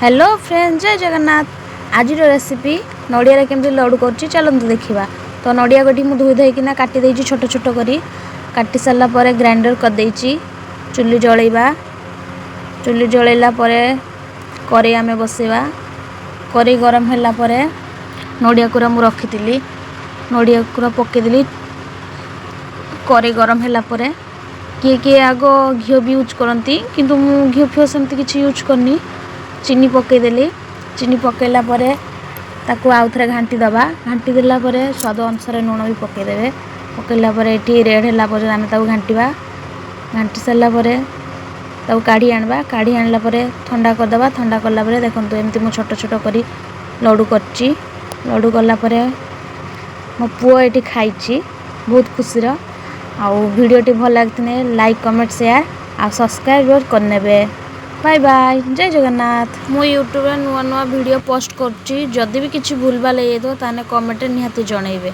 Hello friend, जय जगन्नाथ। आज recipe नड़िया केमती लड्डू कर चलते देखा। तो नड़िया गोटी मुझे धोई धोईकिना काटी देती छोट छोट करी काटी सारा पर ग्राइंडर कर देती। चुली जलैबा, चुली जलैला कड़े आमे बसैबा। कड़े गरम होला नड़िया कुरा मु रखी नड़िया कुरा पकईदेली। कड़े गरम होला किए किए आग घी भी यूज करती किंतु मु घी फिओ सेमती किसी यूज करनी। चीनी पकईदेली। चीनी पकईला ताकू आउ थे घाटी दबा। घाटी देला स्वाद अनुसार लुण भी पकईदे। पकईला ये रेड है पर्यटन आम घाटा। घाटी सारा काढ़ी आणवा। काढ़ी आणला ठंडा करदे। ठंडा कला देखो एमती मु छोट छोट करी लड्डू करची। लड्डू कलापर मो पुओ ये खाई बहुत खुशी। वीडियोटी भल लगे लाइक कमेंट शेयर आ सब्सक्राइब करने। बाय बाय, जय जगन्नाथ। मो यूट्यूब नुआ नुआ वीडियो पोस्ट करची। जदि भी किसी भूल भाल तो कमेंट निहाती जनइबे।